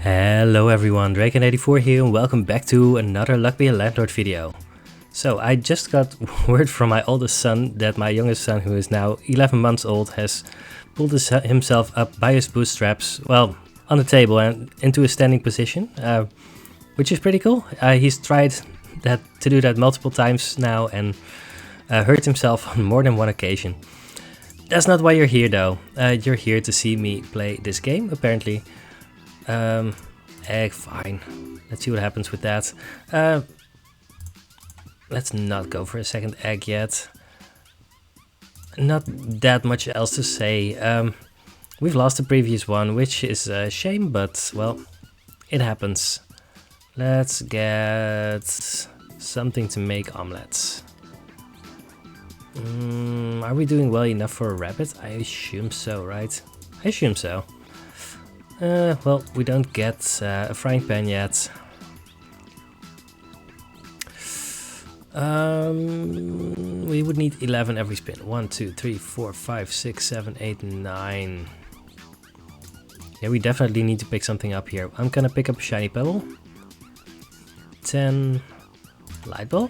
Hello everyone, Draken84 here and welcome back to another Luck Be a Landlord video. So I just got word from my oldest son that my youngest son, who is now 11 months old, has pulled himself up by his bootstraps, well, on the table and into a standing position, which is pretty cool. He's tried to do that multiple times now and hurt himself on more than one occasion. That's not why you're here though. You're here to see me play this game, apparently. Egg, fine. Let's see what happens with that. Let's not go for a second egg yet. Not that much else to say. We've lost the previous one, which is a shame, but, well, it happens. Let's get something to make omelets. Are we doing well enough for a rabbit? I assume so, right? I assume so. Well, we don't get a frying pan yet. We would need 11 every spin. 1, 2, 3, 4, 5, 6, 7, 8, 9. Yeah, we definitely need to pick something up here. I'm gonna pick up a shiny pebble. 10 light bulb.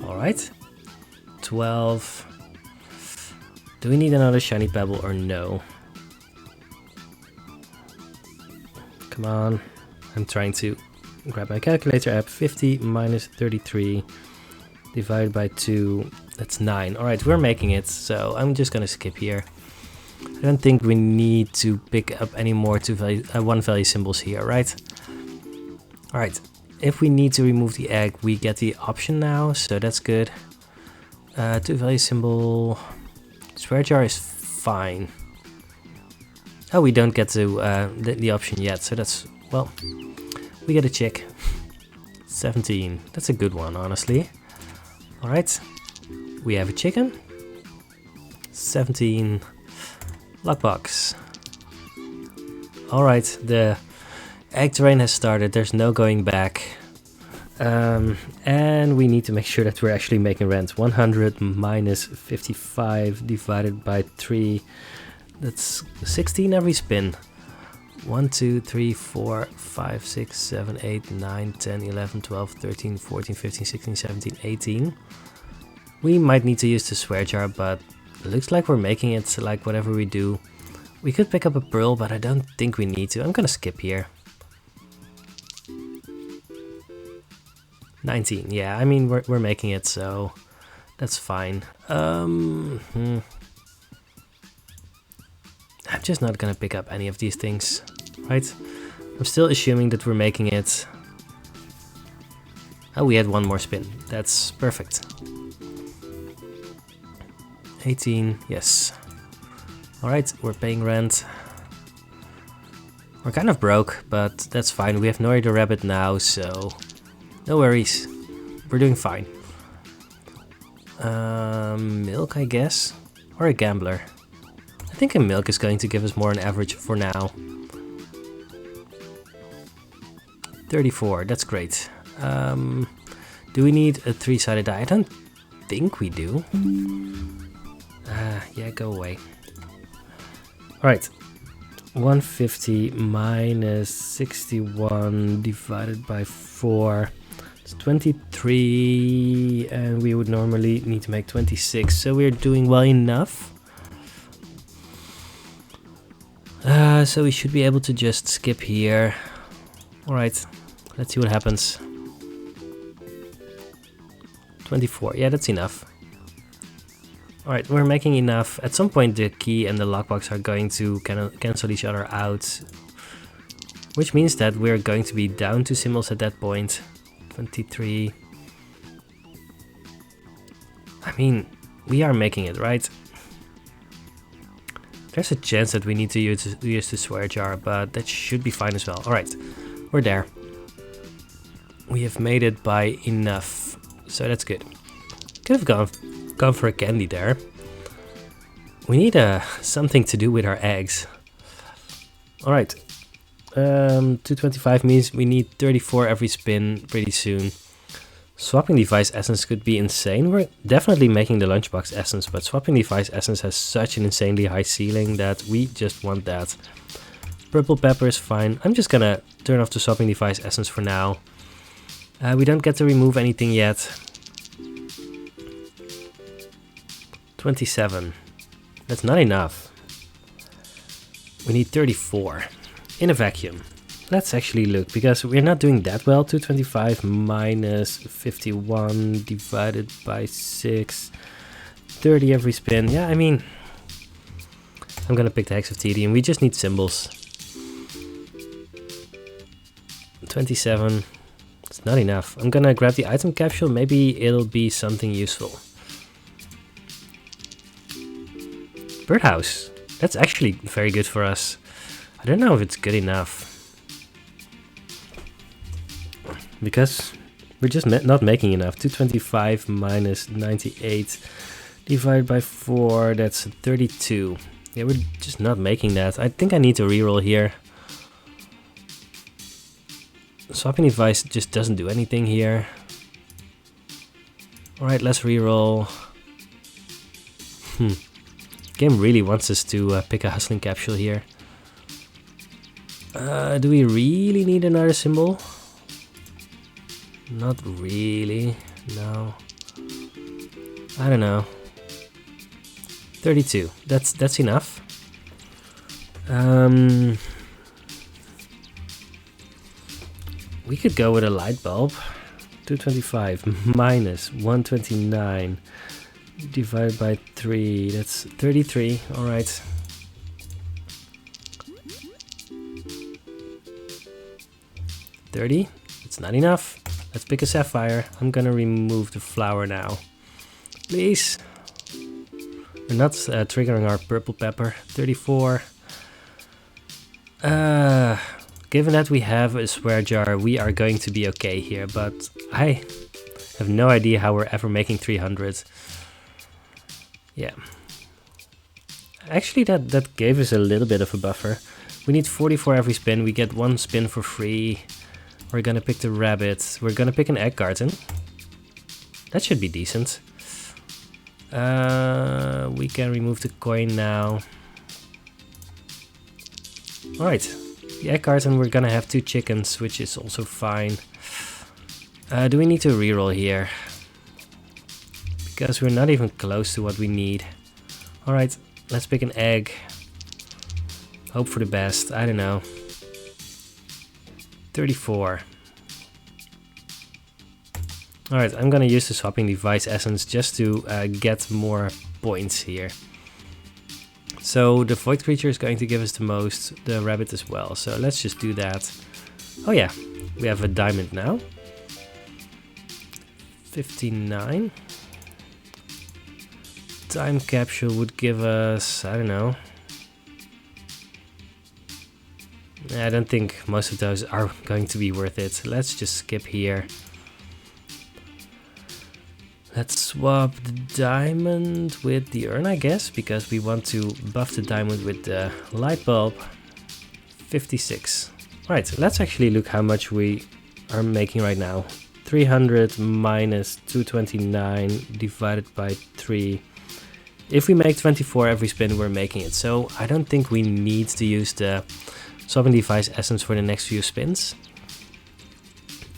Alright. 12. Do we need another shiny pebble or no? Come on. I'm trying to grab my calculator app. 50 minus 33 divided by 2. That's 9. Alright, we're making it. So I'm just gonna skip here. I don't think we need to pick up any more one value symbols here, right? Alright. If we need to remove the egg, we get the option now, so that's good. 2 value symbol. Swear jar is fine. Oh, we don't get to the option yet, so that's, well, we get a chick. 17. That's a good one, honestly. Alright. We have a chicken. 17. Lockbox. Alright, the egg terrain has started. There's no going back. And we need to make sure that we're actually making rent. 100 minus 55 divided by 3. That's 16 every spin. 1, 2, 3, 4, 5, 6, 7, 8, 9, 10, 11, 12, 13, 14, 15, 16, 17, 18. We might need to use the swear jar, but it looks like we're making it, so like whatever we do. We could pick up a pearl, but I don't think we need to. I'm gonna skip here. 19, yeah, I mean, we're making it, so that's fine. I'm just not gonna pick up any of these things, right? I'm still assuming that we're making it. Oh, we had one more spin. That's perfect. 18, yes. Alright, we're paying rent. We're kind of broke, but that's fine. We have no other rabbit now, so no worries. We're doing fine. Milk, I guess? Or a gambler? I think a milk is going to give us more on average for now. 34, that's great. Do we need a 3-sided die? I don't think we do. Yeah, go away. Alright. 150 minus 61 divided by 4. It's 23, and we would normally need to make 26, so we're doing well enough. So we should be able to just skip here. Alright, let's see what happens. 24, yeah, that's enough. Alright, we're making enough. At some point the key and the lockbox are going to cancel each other out. Which means that we're going to be down 2 symbols at that point. 23. I mean, we are making it, right? There's a chance that we need to use the swear jar, but that should be fine as well. Alright, we're there. We have made it by enough, so that's good. Could have gone for a candy there. We need something to do with our eggs. Alright. 225 means we need 34 every spin pretty soon. Swapping device essence could be insane. We're definitely making the lunchbox essence, but swapping device essence has such an insanely high ceiling that we just want that. Purple pepper is fine. I'm just gonna turn off the swapping device essence for now. We don't get to remove anything yet. 27. That's not enough. We need 34 in a vacuum. Let's actually look, because we're not doing that well. 225 minus 51 divided by 6. 30 every spin. Yeah, I mean, I'm gonna pick the Hex of Tedium. We just need symbols. 27. It's not enough. I'm gonna grab the item capsule. Maybe it'll be something useful. Birdhouse. That's actually very good for us. I don't know if it's good enough. Because we're just not making enough. 225 minus 98 divided by 4. That's 32. Yeah, we're just not making that. I think I need to reroll here. Swapping device just doesn't do anything here. Alright, let's reroll. Game really wants us to pick a hustling capsule here. Do we really need another symbol? Not really, no. I don't know. 32, that's enough. We could go with a light bulb. 225 minus 129 divided by 3, that's 33, alright. $30, it's not enough. Let's pick a sapphire. I'm gonna remove the flower now. Please. We're not triggering our purple pepper. 34. Given that we have a swear jar, we are going to be okay here, but I have no idea how we're ever making 300. Yeah. Actually, that gave us a little bit of a buffer. We need 44 every spin. We get 1 spin for free. We're gonna pick the rabbit. We're gonna pick an egg carton. That should be decent. We can remove the coin now. Alright. The egg carton, we're gonna have 2 chickens, which is also fine. Do we need to reroll here? Because we're not even close to what we need. Alright, let's pick an egg. Hope for the best, I don't know. 34. Alright, I'm gonna use the swapping device essence just to get more points here. So the void creature is going to give us the most, the rabbit as well. So let's just do that. Oh yeah, we have a diamond now. 59. Time capsule would give us, I don't know. I don't think most of those are going to be worth it. Let's just skip here. Let's swap the diamond with the urn, I guess, because we want to buff the diamond with the light bulb. 56. Right, let's actually look how much we are making right now. 300 minus 229 divided by 3. If we make 24 every spin, we're making it. So I don't think we need to use the swapping device essence for the next few spins.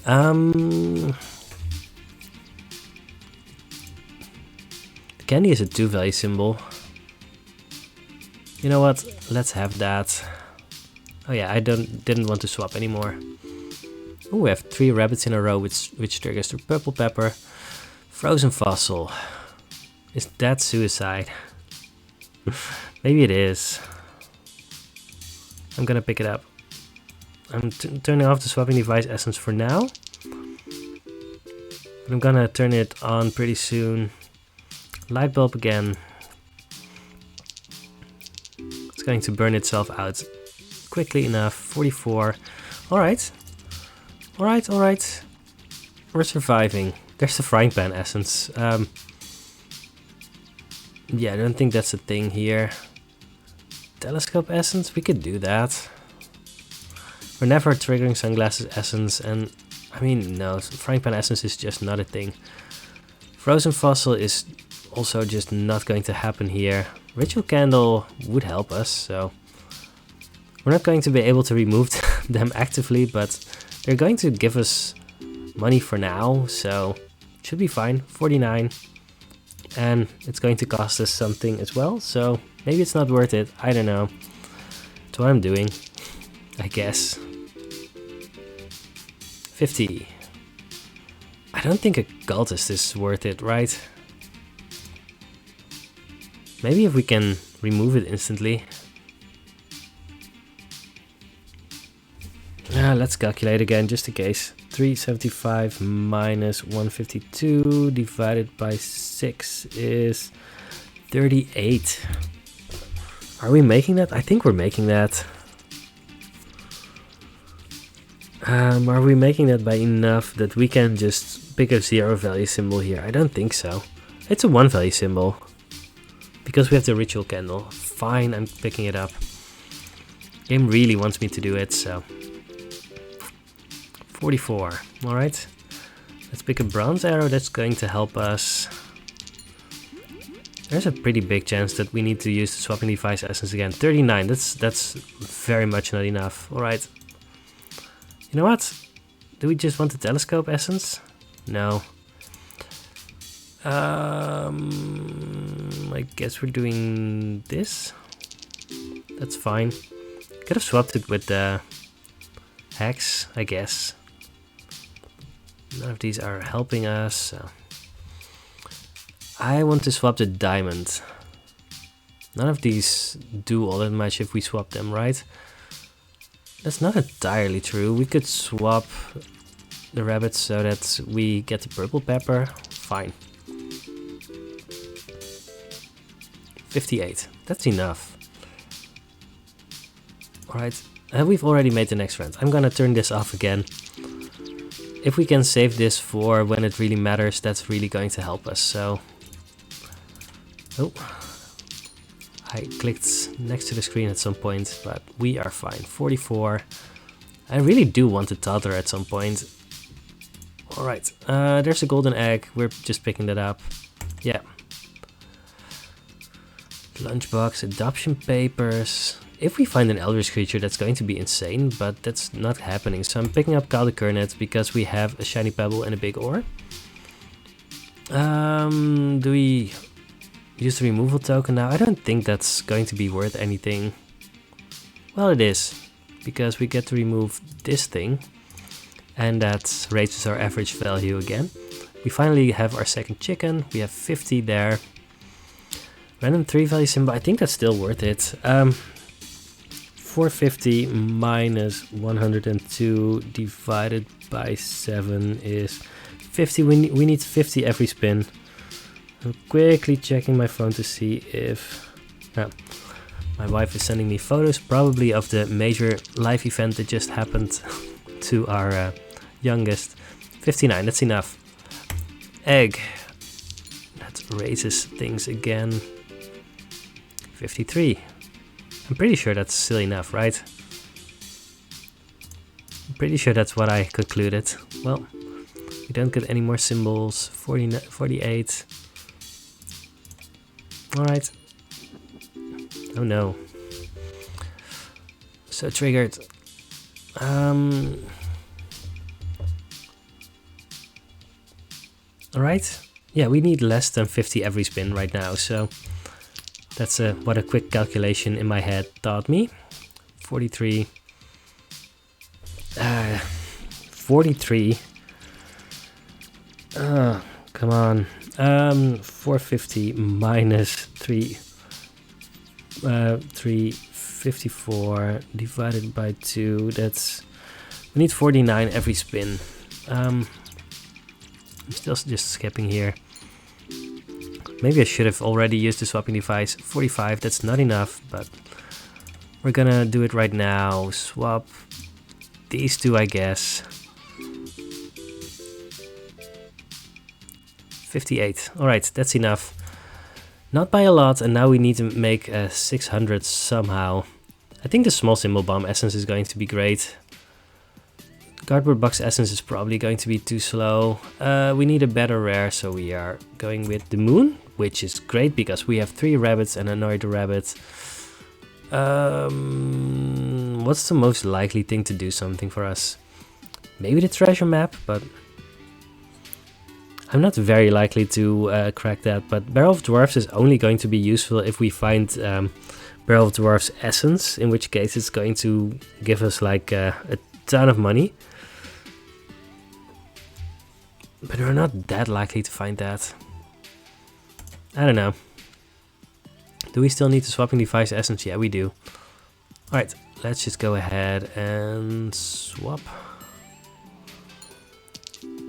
The candy is a 2-value symbol. You know what? Let's have that. Oh yeah, I didn't want to swap anymore. Oh, we have 3 rabbits in a row, which triggers the purple pepper. Frozen fossil. Is that suicide? Maybe it is. I'm gonna pick it up. I'm turning off the swapping device essence for now. But I'm gonna turn it on pretty soon. Light bulb again. It's going to burn itself out quickly enough. 44. Alright. Alright, alright. We're surviving. There's the frying pan essence. Yeah, I don't think that's a thing here. Telescope essence, we could do that. We're never triggering sunglasses essence, and I mean, no, frying pan essence is just not a thing. Frozen fossil is also just not going to happen here. Ritual candle would help us, so We're not going to be able to remove them actively, but they're going to give us money for now, so it should be fine. 49, and it's going to cost us something as well, so maybe it's not worth it. I don't know. That's what I'm doing, I guess. 50. I don't think a cultist is worth it, right? Maybe if we can remove it instantly. Let's calculate again, just in case. 375 minus 152 divided by 6 is 38. Are we making that? I think we're making that. Are we making that by enough that we can just pick a 0 value symbol here? I don't think so. It's a 1 value symbol. Because we have the ritual candle. Fine, I'm picking it up. Game really wants me to do it, so... 44. Alright. Let's pick a bronze arrow that's going to help us. There's a pretty big chance that we need to use the swapping device essence again. 39. That's very much not enough. Alright. You know what? Do we just want the telescope essence? No. I guess we're doing this. That's fine. Could have swapped it with the hex, I guess. None of these are helping us, so I want to swap the diamond. None of these do all that much if we swap them, right? That's not entirely true. We could swap the rabbits so that we get the purple pepper. Fine. 58. That's enough. Alright, we've already made the next friend. I'm gonna turn this off again. If we can save this for when it really matters, that's really going to help us, so... Oh. I clicked next to the screen at some point, but we are fine. 44. I really do want to toddler at some point. Alright, there's a golden egg. We're just picking that up. Yeah. Lunchbox, adoption papers. If we find an eldritch creature, that's going to be insane, but that's not happening. So I'm picking up Caldekernet because we have a shiny pebble and a big ore. Do we use the removal token now? I don't think that's going to be worth anything. Well, it is, because we get to remove this thing, and that raises our average value again. We finally have our second chicken. We have 50 there. Random 3 value symbol, I think that's still worth it. 450 minus 102 divided by 7 is 50. We need 50 every spin. I'm quickly checking my phone to see if... my wife is sending me photos, probably of the major live event that just happened to our youngest. 59, that's enough. Egg. That raises things again. 53. I'm pretty sure that's still enough, right? I'm pretty sure that's what I concluded. Well, we don't get any more symbols. 48. Alright. Oh no. So triggered. Alright. Yeah, we need less than 50 every spin right now, so that's what a quick calculation in my head taught me. 43. 43. Come on. 450 minus 354 divided by 2. That's... we need 49 every spin. I'm still just skipping here. Maybe I should have already used the swapping device. 45, that's not enough, but we're gonna do it right now. Swap these two, I guess. 58. Alright, that's enough. Not by a lot, and now we need to make 600 somehow. I think the small symbol bomb essence is going to be great. Cardboard box essence is probably going to be too slow. We need a better rare, so we are going with the moon, which is great because we have 3 rabbits and annoy the rabbit. What's the most likely thing to do something for us? Maybe the treasure map, but I'm not very likely to crack that. But Barrel of Dwarfs is only going to be useful if we find Barrel of Dwarfs essence, in which case it's going to give us like a ton of money. But we're not that likely to find that. I don't know. Do we still need to swapping device essence? Yeah, we do. Alright, let's just go ahead and swap.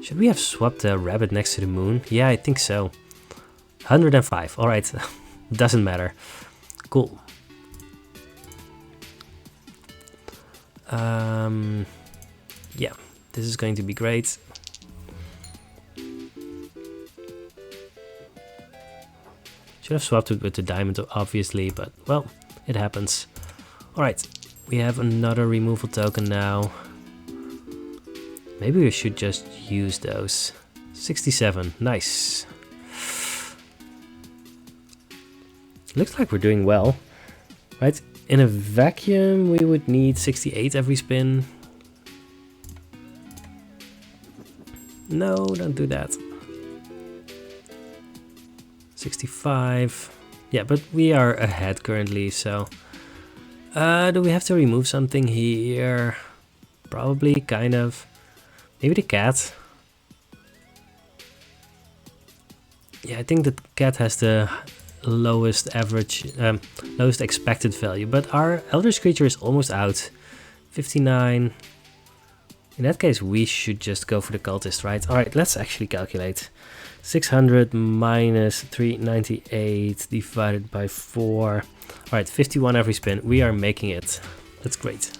Should we have swapped the rabbit next to the moon? Yeah, I think so. 105. Alright, doesn't matter. Cool. Yeah, this is going to be great. Should have swapped it with the diamond, obviously, but well, it happens. Alright, we have another removal token now. Maybe we should just use those. 67, nice. Looks like we're doing well, right? In a vacuum, we would need 68 every spin. No, don't do that. 65. Yeah, but we are ahead currently, so... do we have to remove something here? Probably, kind of. Maybe the cat. Yeah, I think the cat has the lowest average, lowest expected value, but our Eldritch Creature is almost out. 59. In that case, we should just go for the cultist, right? Alright, let's actually calculate. 600 minus 398 divided by 4. Alright, 51 every spin. We are making it. That's great.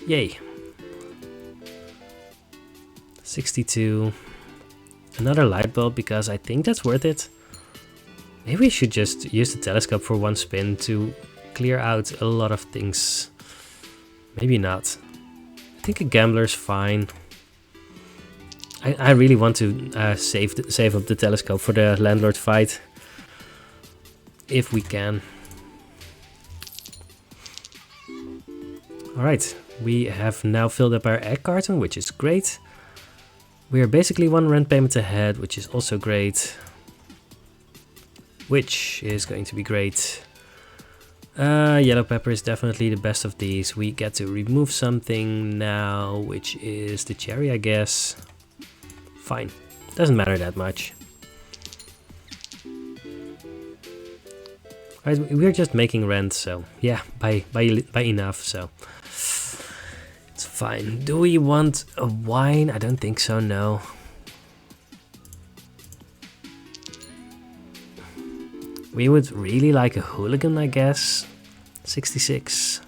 Yay. 62. Another light bulb, because I think that's worth it. Maybe we should just use the telescope for one spin to clear out a lot of things. Maybe not. I think a gambler's fine. I really want to save up the telescope for the Landlord fight. If we can. Alright, we have now filled up our egg carton, which is great. We are basically one rent payment ahead, which is also great. Which is going to be great. Yellow pepper is definitely the best of these. We get to remove something now, which is the cherry, I guess. Fine, doesn't matter that much. Right, we're just making rent, so yeah, by enough, so it's fine. Do we want a wine? I don't think so, no. We would really like a hooligan, I guess. 66.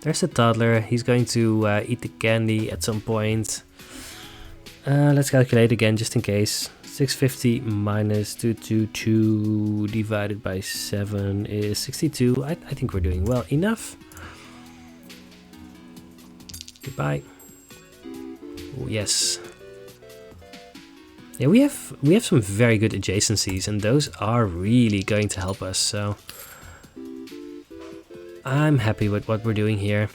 There's a toddler. He's going to eat the candy at some point. Let's calculate again, just in case. 650 minus 222 divided by 7 is 62. I think we're doing well enough. Goodbye. Oh, yes. Yeah, we have some very good adjacencies, and those are really going to help us, so I'm happy with what we're doing here.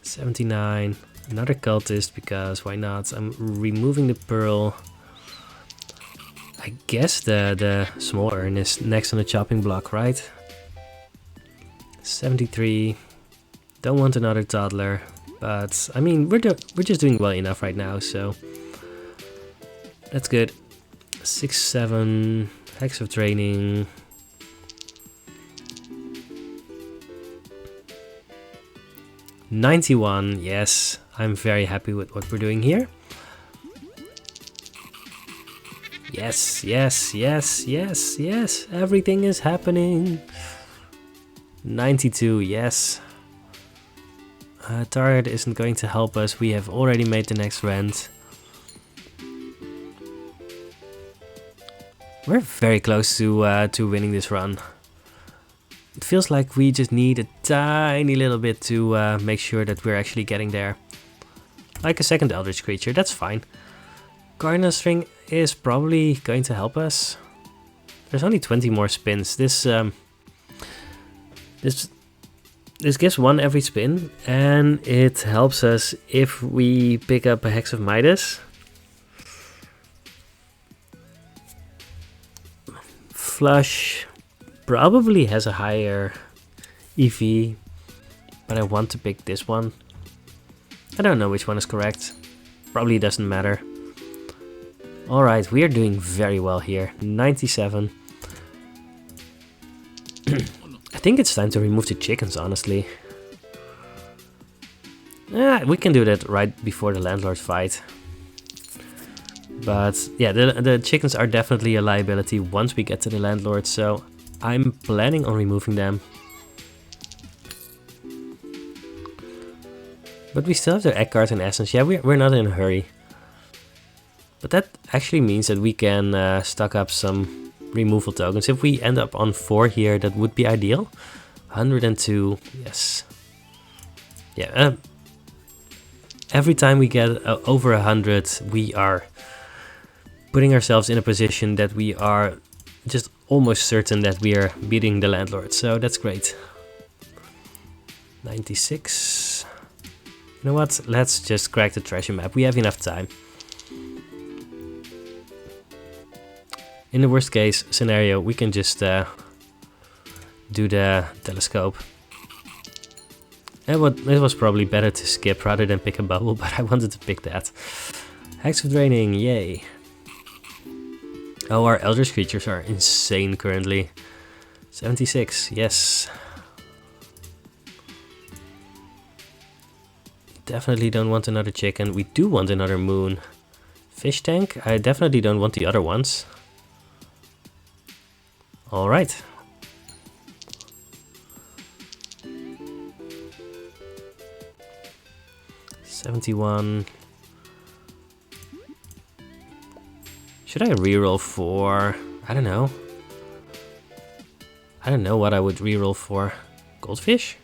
79, another cultist, because why not? I'm removing the pearl. I guess the small urn is next on the chopping block, right? 73, don't want another toddler, but I mean we're just doing well enough right now, so that's good. 6-7, Hex of Training. $91, yes, I'm very happy with what we're doing here. Yes, yes, yes, yes, yes, everything is happening. 92, yes. Target isn't going to help us, we have already made the next rent. We're very close to winning this run. It feels like we just need a tiny little bit to make sure that we're actually getting there. Like a second Eldritch Creature, that's fine. Cardinal String is probably going to help us. There's only 20 more spins. This this gives 1 every spin, and it helps us if we pick up a Hex of Midas. Flush probably has a higher EV, but I want to pick this one. I don't know which one is correct. Probably doesn't matter. Alright, we are doing very well here. 97. I think it's time to remove the chickens, honestly. Yeah, we can do that right before the landlord fight. But yeah, the chickens are definitely a liability once we get to the landlord, so I'm planning on removing them. But we still have the egg card and essence. Yeah, we're not in a hurry. But that actually means that we can stock up some removal tokens. If we end up on 4 here, that would be ideal. 102, yes. Yeah, every time we get over 100, we are putting ourselves in a position that we are just almost certain that we are beating the landlord. So that's great. 96. You know what? Let's just crack the treasure map. We have enough time. In the worst case scenario, we can just do the telescope. It was probably better to skip rather than pick a bubble, but I wanted to pick that. Hex of Draining, yay. Oh, our Eldritch creatures are insane currently. 76, yes. Definitely don't want another chicken. We do want another moon. Fish tank, I definitely don't want the other ones. Alright. $71. Should I reroll for... I don't know. I don't know what I would reroll for. Goldfish?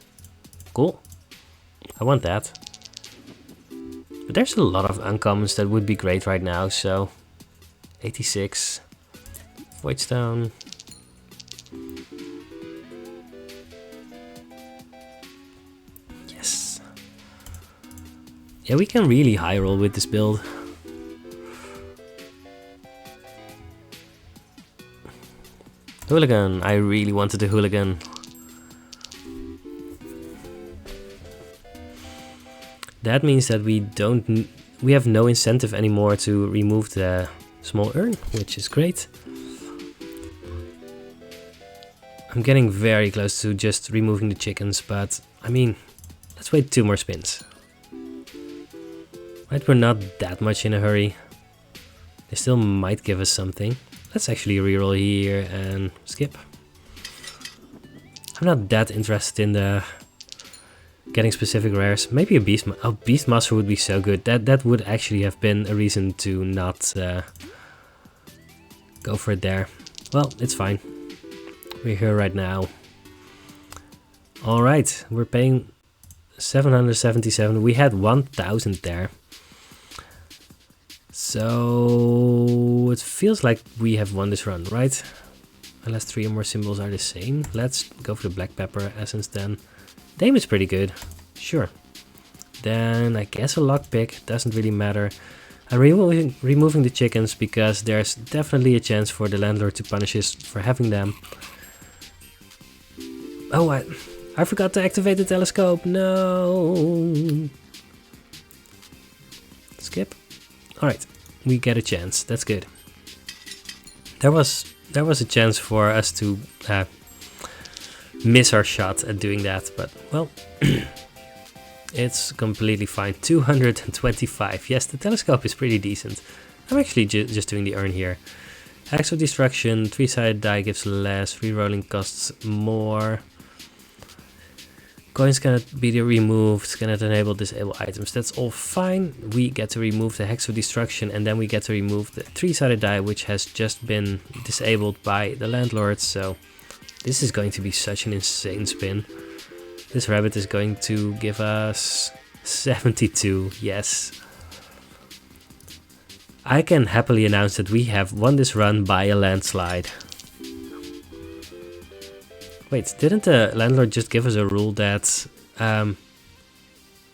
Cool. I want that. But there's a lot of uncommons that would be great right now, so... 86. Voidstone. Yes. Yeah, we can really high roll with this build. Hooligan. I really wanted the hooligan. That means that we have no incentive anymore to remove the small urn, which is great. I'm getting very close to just removing the chickens, but I mean, let's wait 2 more spins. Right, we're not that much in a hurry. They still might give us something. Let's actually reroll here and skip. I'm not that interested in the getting specific rares. Maybe a Beastmaster would be so good. That would actually have been a reason to not go for it there. Well, it's fine. We're here right now. Alright, we're paying 777. We had 1000 there. So it feels like we have won this run, right? Unless 3 or more symbols are the same. Let's go for the black pepper essence then. Dame is pretty good. Sure. Then I guess a lockpick. Doesn't really matter. I'm removing the chickens because there's definitely a chance for the landlord to punish us for having them. Oh, I forgot to activate the telescope. No. Skip. Alright, we get a chance. That's good. There was a chance for us to miss our shot at doing that, but well, it's completely fine. 225. Yes, the telescope is pretty decent. I'm actually just doing the urn here. Axe of Destruction, 3-sided die gives less, rerolling costs more. Coins cannot be removed, cannot enable disable items. That's all fine. We get to remove the Hex of Destruction, and then we get to remove the 3-sided die, which has just been disabled by the landlord. So this is going to be such an insane spin. This rabbit is going to give us 72. Yes. I can happily announce that we have won this run by a landslide. Wait, didn't the landlord just give us a rule that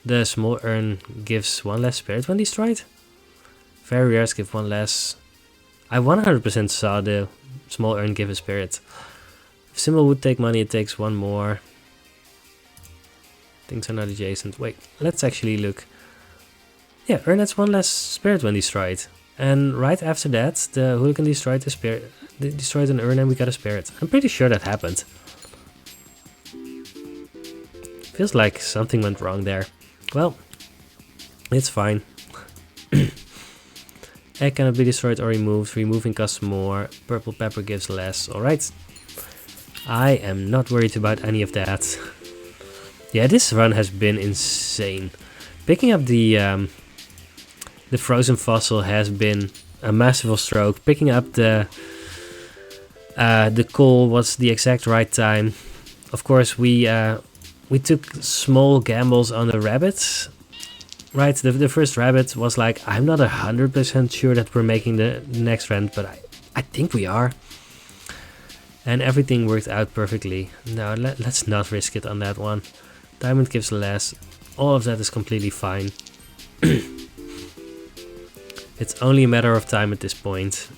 the small urn gives 1 less spirit when destroyed? Very rares give 1 less. I 100% saw the small urn give a spirit. If symbol would take money, it takes 1 more. Things are not adjacent. Wait, let's actually look. Yeah, urn has 1 less spirit when destroyed. And right after that, the hooligan destroyed the spirit. Destroyed an urn and we got a spirit. I'm pretty sure that happened. Feels like something went wrong there. Well, it's fine. Egg cannot be destroyed or removed. Removing costs more. Purple pepper gives less. Alright. I am not worried about any of that. Yeah, this run has been insane. Picking up the frozen fossil has been a massive stroke. Picking up the coal was the exact right time. Of course, we took small gambles on the rabbits. Right, the first rabbit was like, I'm not 100% sure that we're making the next run, but I think we are. And everything worked out perfectly. No, let's not risk it on that one. Diamond gives less. All of that is completely fine. It's only a matter of time at this point.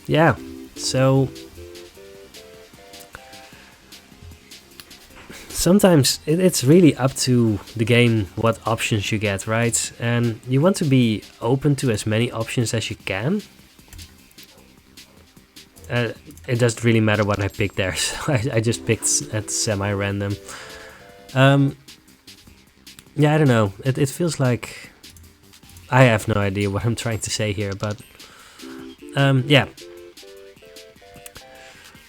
Yeah, so sometimes it's really up to the game what options you get, right? And you want to be open to as many options as you can. It doesn't really matter what I picked there, so I just picked at semi-random. Yeah, I don't know. It feels like I have no idea what I'm trying to say here, but yeah.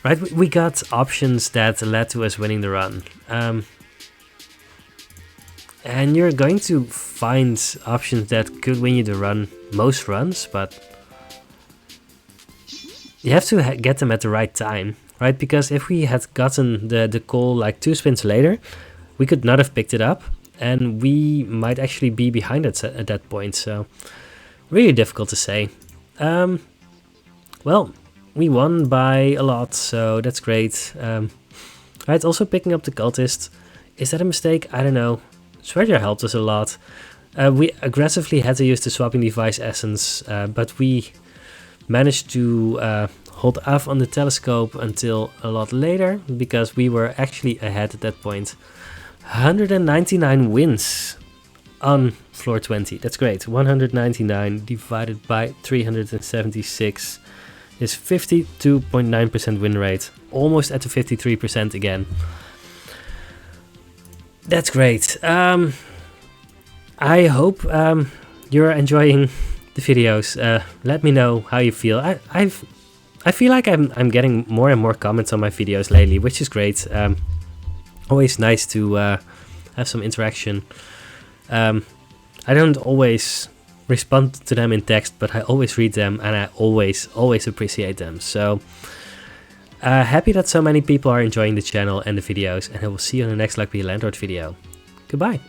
Right, we got options that led to us winning the run. And you're going to find options that could win you the run most runs, but you have to get them at the right time, right? Because if we had gotten the call like 2 spins later, we could not have picked it up, and we might actually be behind at that point. So really difficult to say. Well, we won by a lot, so that's great. Right, also picking up the cultist. Is that a mistake? I don't know. Sweater helped us a lot. We aggressively had to use the swapping device essence, but we managed to hold off on the telescope until a lot later, because we were actually ahead at that point. 199 wins on floor 20. That's great. 199 divided by 376 is 52.9% win rate. Almost at the 53% again. That's great. I hope you're enjoying the videos. Let me know how you feel. I feel like I'm getting more and more comments on my videos lately, which is great. Always nice to have some interaction. I don't always respond to them in text, but I always read them and I always appreciate them. So happy that so many people are enjoying the channel and the videos, and I will see you on the next Lucky Landlord video. Goodbye.